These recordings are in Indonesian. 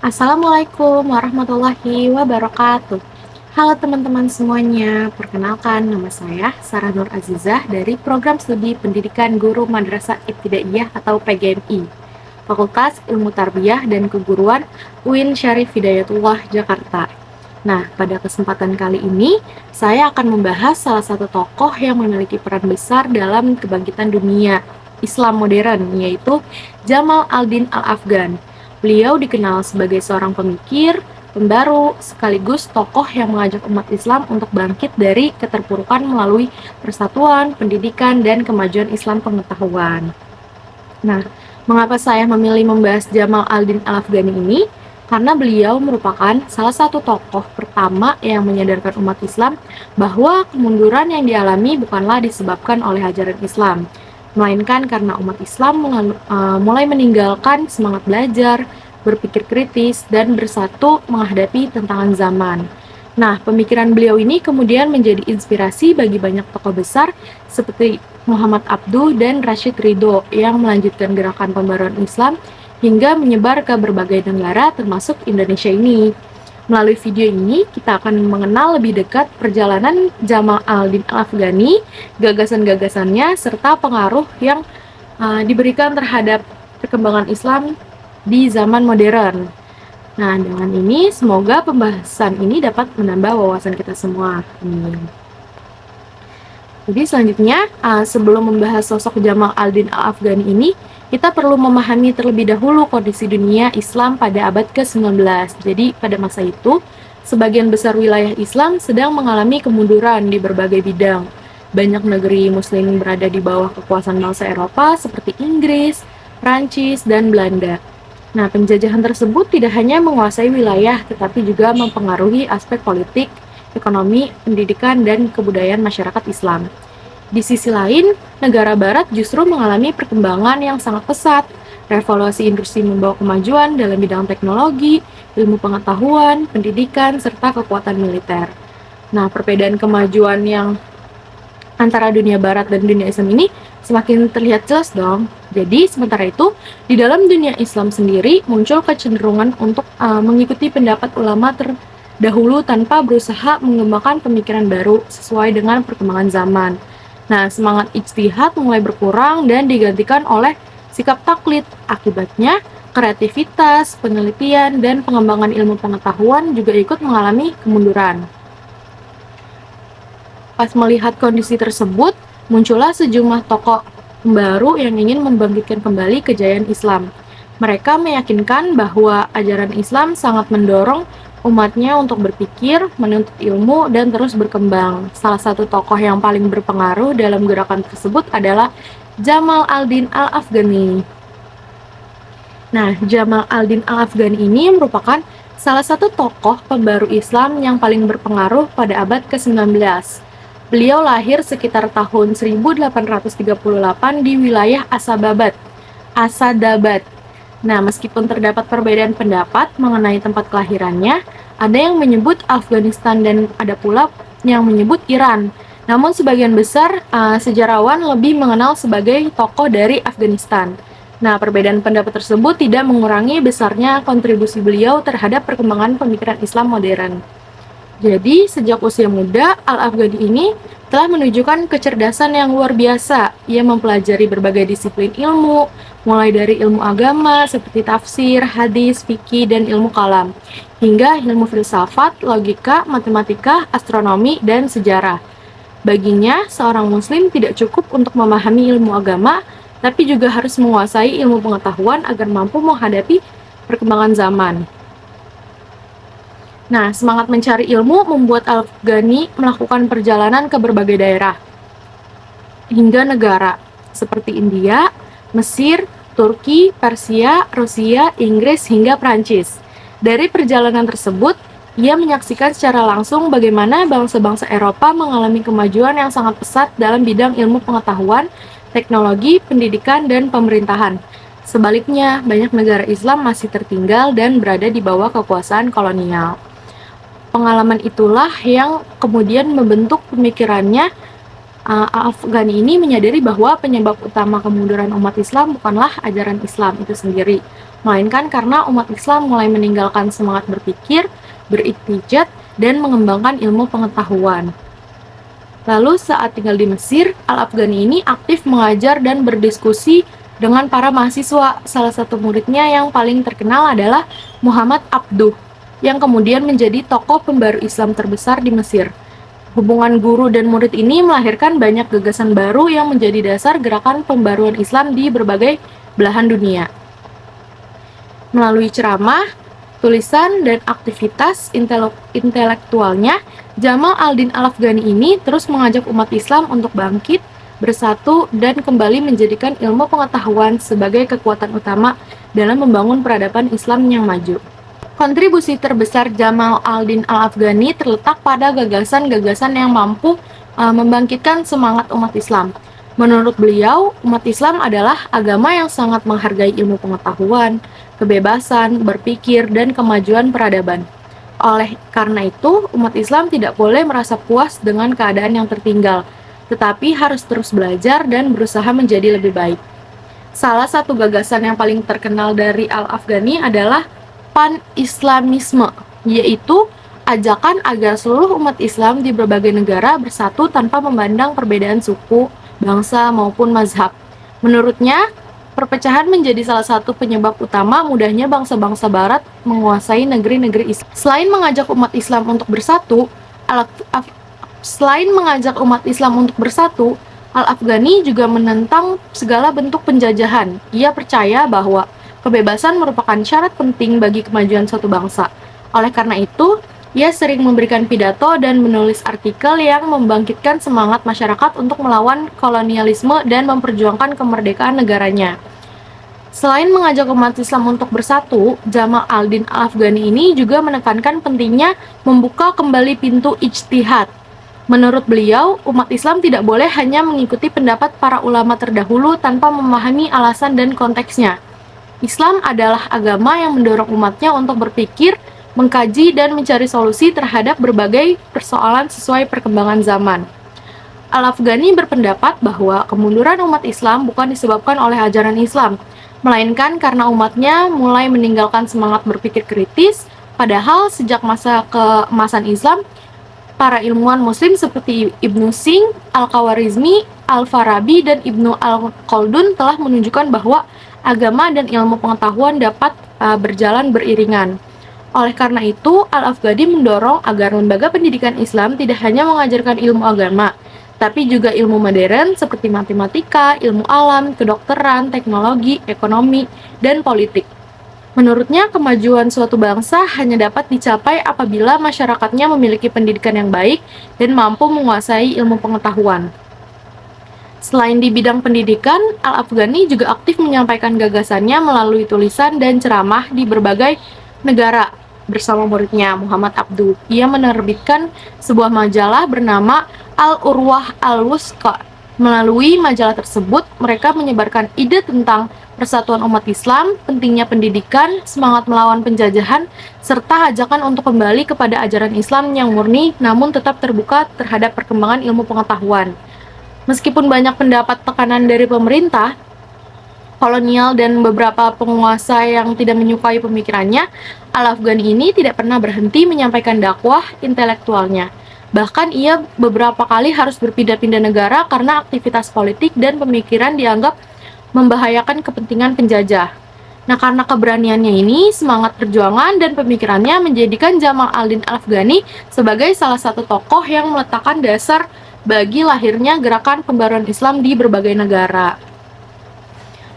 Assalamualaikum warahmatullahi wabarakatuh. Halo teman-teman semuanya, perkenalkan nama saya Sarah Nur Azizah dari Program Studi Pendidikan Guru Madrasah Ibtidaiyah atau PGMI, Fakultas Ilmu Tarbiyah dan Keguruan UIN Syarif Hidayatullah Jakarta. Nah, pada kesempatan kali ini, saya akan membahas salah satu tokoh yang memiliki peran besar dalam kebangkitan dunia Islam modern, yaitu Jamal Al-Din Al-Afgan. Beliau dikenal sebagai seorang pemikir, pembaru, sekaligus tokoh yang mengajak umat Islam untuk bangkit dari keterpurukan melalui persatuan, pendidikan, dan kemajuan Islam pengetahuan. Nah, mengapa saya memilih membahas Jamal Al-Din Al-Afghani ini? Karena beliau merupakan salah satu tokoh pertama yang menyadarkan umat Islam bahwa kemunduran yang dialami bukanlah disebabkan oleh ajaran Islam, melainkan karena umat Islam mulai meninggalkan semangat belajar, berpikir kritis, dan bersatu menghadapi tantangan zaman. Nah, pemikiran beliau ini kemudian menjadi inspirasi bagi banyak tokoh besar seperti Muhammad Abduh dan Rashid Ridho yang melanjutkan gerakan pembaruan Islam hingga menyebar ke berbagai negara termasuk Indonesia ini. Melalui video ini, kita akan mengenal lebih dekat perjalanan Jamal Al-Din Al-Afghani, gagasan-gagasannya, serta pengaruh yang diberikan terhadap perkembangan Islam di zaman modern. Nah, dengan ini, semoga pembahasan ini dapat menambah wawasan kita semua. Jadi selanjutnya, sebelum membahas sosok Jamal Al-Din Al-Afghani ini, kita perlu memahami terlebih dahulu kondisi dunia Islam pada abad ke-19. Jadi pada masa itu, sebagian besar wilayah Islam sedang mengalami kemunduran di berbagai bidang. Banyak negeri Muslim berada di bawah kekuasaan bangsa Eropa seperti Inggris, Prancis, dan Belanda. Nah, penjajahan tersebut tidak hanya menguasai wilayah, tetapi juga mempengaruhi aspek politik, ekonomi, pendidikan, dan kebudayaan masyarakat Islam. Di sisi lain, negara barat justru mengalami perkembangan yang sangat pesat. Revolusi industri membawa kemajuan dalam bidang teknologi, ilmu pengetahuan, pendidikan, serta kekuatan militer. Nah, perbedaan kemajuan yang antara dunia barat dan dunia Islam ini semakin terlihat jelas dong. Jadi, sementara itu, di dalam dunia Islam sendiri muncul kecenderungan untuk mengikuti pendapat ulama terdahulu tanpa berusaha mengembangkan pemikiran baru sesuai dengan perkembangan zaman. Nah, semangat ijtihad mulai berkurang dan digantikan oleh sikap taklid. Akibatnya, kreativitas, penelitian, dan pengembangan ilmu pengetahuan juga ikut mengalami kemunduran. Pas melihat kondisi tersebut, muncullah sejumlah tokoh baru yang ingin membangkitkan kembali kejayaan Islam. Mereka meyakinkan bahwa ajaran Islam sangat mendorong umatnya untuk berpikir, menuntut ilmu, dan terus berkembang. Salah satu tokoh yang paling berpengaruh dalam gerakan tersebut adalah Jamal Al-Din Al-Afghani. Nah, Jamal Al-Din Al-Afghani ini merupakan salah satu tokoh pembaru Islam yang paling berpengaruh pada abad ke-19. Beliau lahir sekitar tahun 1838 di wilayah Asadabad. Nah, meskipun terdapat perbedaan pendapat mengenai tempat kelahirannya, ada yang menyebut Afghanistan dan ada pula yang menyebut Iran. Namun sebagian besar sejarawan lebih mengenal sebagai tokoh dari Afghanistan. Nah, perbedaan pendapat tersebut tidak mengurangi besarnya kontribusi beliau terhadap perkembangan pemikiran Islam modern. Jadi, sejak usia muda, Al-Afghani ini telah menunjukkan kecerdasan yang luar biasa. Ia mempelajari berbagai disiplin ilmu, mulai dari ilmu agama seperti tafsir, hadis, fikih, dan ilmu kalam, hingga ilmu filsafat, logika, matematika, astronomi, dan sejarah. Baginya, seorang muslim tidak cukup untuk memahami ilmu agama, tapi juga harus menguasai ilmu pengetahuan agar mampu menghadapi perkembangan zaman. Nah, semangat mencari ilmu membuat Al-Afghani melakukan perjalanan ke berbagai daerah hingga negara seperti India, Mesir, Turki, Persia, Rusia, Inggris, hingga Prancis. Dari perjalanan tersebut, ia menyaksikan secara langsung bagaimana bangsa-bangsa Eropa mengalami kemajuan yang sangat pesat dalam bidang ilmu pengetahuan, teknologi, pendidikan, dan pemerintahan. Sebaliknya, banyak negara Islam masih tertinggal dan berada di bawah kekuasaan kolonial. Pengalaman itulah yang kemudian membentuk pemikirannya Al-Afghani ini menyadari bahwa penyebab utama kemunduran umat Islam bukanlah ajaran Islam itu sendiri, melainkan karena umat Islam mulai meninggalkan semangat berpikir, beriktijat, dan mengembangkan ilmu pengetahuan. Lalu saat tinggal di Mesir, Al-Afghani ini aktif mengajar dan berdiskusi dengan para mahasiswa. Salah satu muridnya yang paling terkenal adalah Muhammad Abduh, yang kemudian menjadi tokoh pembaru Islam terbesar di Mesir. Hubungan guru dan murid ini melahirkan banyak gagasan baru yang menjadi dasar gerakan pembaruan Islam di berbagai belahan dunia. Melalui ceramah, tulisan, dan aktivitas intelektualnya, Jamal al-Din al-Afghani ini terus mengajak umat Islam untuk bangkit, bersatu, dan kembali menjadikan ilmu pengetahuan sebagai kekuatan utama dalam membangun peradaban Islam yang maju. Kontribusi terbesar Jamal al-Din al-Afghani terletak pada gagasan-gagasan yang mampu membangkitkan semangat umat Islam. Menurut beliau, umat Islam adalah agama yang sangat menghargai ilmu pengetahuan, kebebasan, berpikir, dan kemajuan peradaban. Oleh karena itu, umat Islam tidak boleh merasa puas dengan keadaan yang tertinggal, tetapi harus terus belajar dan berusaha menjadi lebih baik. Salah satu gagasan yang paling terkenal dari Al-Afghani adalah pan-Islamisme, yaitu ajakan agar seluruh umat Islam di berbagai negara bersatu tanpa memandang perbedaan suku, bangsa, maupun mazhab. Menurutnya, perpecahan menjadi salah satu penyebab utama mudahnya bangsa-bangsa Barat menguasai negeri-negeri Islam. Selain mengajak umat Islam untuk bersatu, Al-Afghani juga menentang segala bentuk penjajahan. Ia percaya bahwa kebebasan merupakan syarat penting bagi kemajuan suatu bangsa. Oleh karena itu, ia sering memberikan pidato dan menulis artikel yang membangkitkan semangat masyarakat untuk melawan kolonialisme dan memperjuangkan kemerdekaan negaranya. Selain mengajak umat Islam untuk bersatu, Jamal al-Din al-Afghani ini juga menekankan pentingnya membuka kembali pintu ijtihad. Menurut beliau, umat Islam tidak boleh hanya mengikuti pendapat para ulama terdahulu tanpa memahami alasan dan konteksnya. Islam adalah agama yang mendorong umatnya untuk berpikir, mengkaji, dan mencari solusi terhadap berbagai persoalan sesuai perkembangan zaman. Al-Afghani berpendapat bahwa kemunduran umat Islam bukan disebabkan oleh ajaran Islam, melainkan karena umatnya mulai meninggalkan semangat berpikir kritis, padahal sejak masa keemasan Islam, para ilmuwan muslim seperti Ibnu Sing, Al-Khawarizmi, Al-Farabi, dan Ibnu Al-Khaldun telah menunjukkan bahwa agama dan ilmu pengetahuan dapat berjalan beriringan. Oleh karena itu, Al-Afghani mendorong agar lembaga pendidikan Islam tidak hanya mengajarkan ilmu agama, tapi juga ilmu modern seperti matematika, ilmu alam, kedokteran, teknologi, ekonomi, dan politik. Menurutnya, kemajuan suatu bangsa hanya dapat dicapai apabila masyarakatnya memiliki pendidikan yang baik dan mampu menguasai ilmu pengetahuan. Selain di bidang pendidikan, Al-Afghani juga aktif menyampaikan gagasannya melalui tulisan dan ceramah di berbagai negara bersama muridnya Muhammad Abduh. Ia menerbitkan sebuah majalah bernama Al-Urwah Al-Wusqa. Melalui majalah tersebut, mereka menyebarkan ide tentang persatuan umat Islam, pentingnya pendidikan, semangat melawan penjajahan, serta ajakan untuk kembali kepada ajaran Islam yang murni namun tetap terbuka terhadap perkembangan ilmu pengetahuan. Meskipun banyak pendapat tekanan dari pemerintah, kolonial, dan beberapa penguasa yang tidak menyukai pemikirannya, Al-Afghani ini tidak pernah berhenti menyampaikan dakwah intelektualnya. Bahkan ia beberapa kali harus berpindah-pindah negara karena aktivitas politik dan pemikiran dianggap membahayakan kepentingan penjajah. Nah, karena keberaniannya ini, semangat perjuangan dan pemikirannya menjadikan Jamal al-Din al-Afghani sebagai salah satu tokoh yang meletakkan dasar bagi lahirnya gerakan pembaruan Islam di berbagai negara.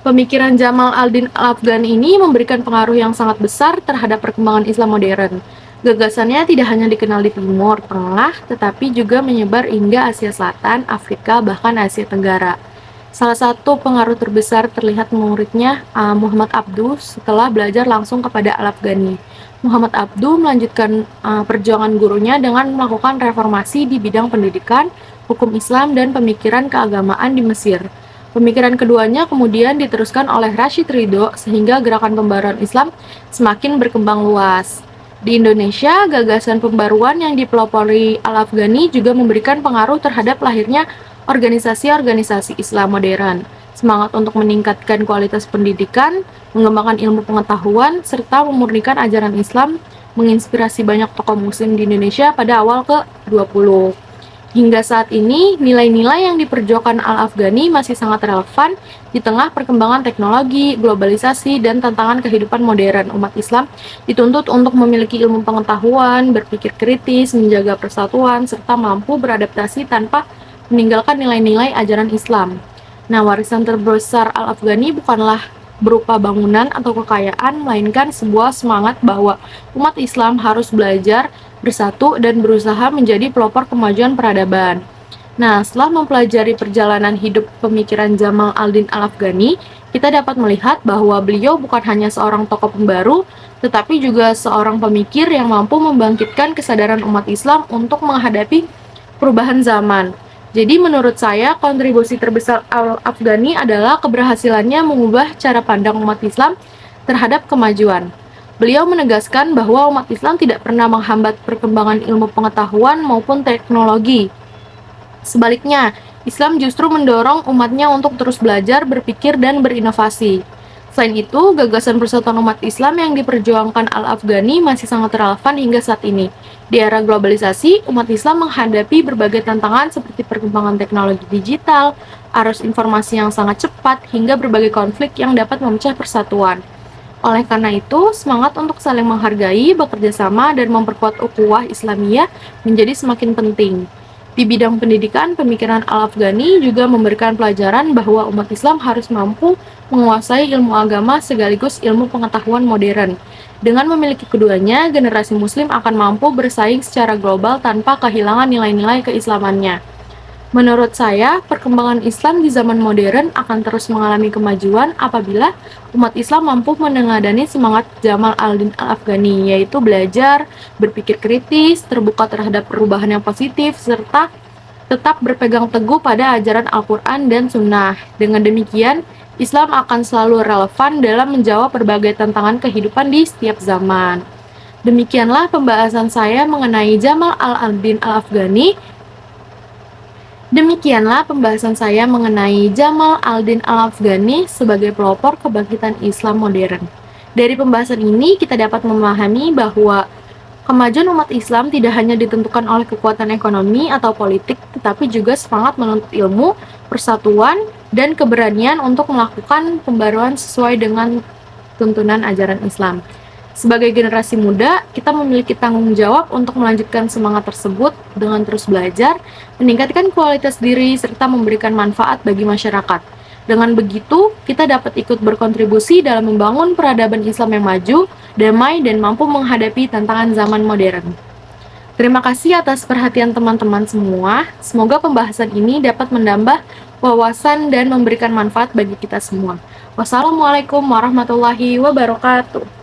Pemikiran Jamal al-Din al-Afghani ini memberikan pengaruh yang sangat besar terhadap perkembangan Islam modern. Gagasannya tidak hanya dikenal di Timur Tengah, tetapi juga menyebar hingga Asia Selatan, Afrika, bahkan Asia Tenggara. Salah satu pengaruh terbesar terlihat muridnya Muhammad Abduh setelah belajar langsung kepada Al-Afghani. Muhammad Abduh melanjutkan perjuangan gurunya dengan melakukan reformasi di bidang pendidikan, hukum Islam, dan pemikiran keagamaan di Mesir. Pemikiran keduanya kemudian diteruskan oleh Rashid Ridho sehingga gerakan pembaruan Islam semakin berkembang luas. Di Indonesia, gagasan pembaruan yang dipelopori Al-Afghani juga memberikan pengaruh terhadap lahirnya organisasi-organisasi Islam modern. Semangat untuk meningkatkan kualitas pendidikan, mengembangkan ilmu pengetahuan, serta memurnikan ajaran Islam menginspirasi banyak tokoh muslim di Indonesia pada awal ke-20. Hingga saat ini, nilai-nilai yang diperjuangkan Al-Afghani masih sangat relevan di tengah perkembangan teknologi, globalisasi, dan tantangan kehidupan modern. Umat Islam dituntut untuk memiliki ilmu pengetahuan, berpikir kritis, menjaga persatuan, serta mampu beradaptasi tanpa meninggalkan nilai-nilai ajaran Islam. Nah, warisan terbesar Al-Afghani bukanlah berupa bangunan atau kekayaan, melainkan sebuah semangat bahwa umat Islam harus belajar, bersatu, dan berusaha menjadi pelopor kemajuan peradaban. Nah, setelah mempelajari perjalanan hidup pemikiran Jamal al-Din al-Afghani, kita dapat melihat bahwa beliau bukan hanya seorang tokoh pembaru, tetapi juga seorang pemikir yang mampu membangkitkan kesadaran umat Islam untuk menghadapi perubahan zaman. Jadi menurut saya, kontribusi terbesar Al-Afghani adalah keberhasilannya mengubah cara pandang umat Islam terhadap kemajuan. Beliau menegaskan bahwa umat Islam tidak pernah menghambat perkembangan ilmu pengetahuan maupun teknologi. Sebaliknya, Islam justru mendorong umatnya untuk terus belajar, berpikir, dan berinovasi. Selain itu, gagasan persatuan umat Islam yang diperjuangkan Al-Afghani masih sangat relevan hingga saat ini. Di era globalisasi, umat Islam menghadapi berbagai tantangan seperti perkembangan teknologi digital, arus informasi yang sangat cepat, hingga berbagai konflik yang dapat memecah persatuan. Oleh karena itu, semangat untuk saling menghargai, bekerja sama, dan memperkuat ukhuwah Islamiyah menjadi semakin penting. Di bidang pendidikan, pemikiran Al-Afghani juga memberikan pelajaran bahwa umat Islam harus mampu menguasai ilmu agama sekaligus ilmu pengetahuan modern. Dengan memiliki keduanya, generasi Muslim akan mampu bersaing secara global tanpa kehilangan nilai-nilai keislamannya. Menurut saya, perkembangan Islam di zaman modern akan terus mengalami kemajuan apabila umat Islam mampu meneladani semangat Jamal al-Din al-Afghani, yaitu belajar, berpikir kritis, terbuka terhadap perubahan yang positif, serta tetap berpegang teguh pada ajaran Al-Quran dan Sunnah. Dengan demikian, Islam akan selalu relevan dalam menjawab berbagai tantangan kehidupan di setiap zaman. Demikianlah pembahasan saya mengenai Jamal al-Din al-Afghani. Demikianlah pembahasan saya mengenai Jamal al-Din al-Afghani sebagai pelopor kebangkitan Islam modern. Dari pembahasan ini, kita dapat memahami bahwa kemajuan umat Islam tidak hanya ditentukan oleh kekuatan ekonomi atau politik, tetapi juga semangat menuntut ilmu, persatuan, dan keberanian untuk melakukan pembaruan sesuai dengan tuntunan ajaran Islam. Sebagai generasi muda, kita memiliki tanggung jawab untuk melanjutkan semangat tersebut dengan terus belajar, meningkatkan kualitas diri, serta memberikan manfaat bagi masyarakat. Dengan begitu, kita dapat ikut berkontribusi dalam membangun peradaban Islam yang maju, damai, dan mampu menghadapi tantangan zaman modern. Terima kasih atas perhatian teman-teman semua. Semoga pembahasan ini dapat menambah wawasan dan memberikan manfaat bagi kita semua. Wassalamualaikum warahmatullahi wabarakatuh.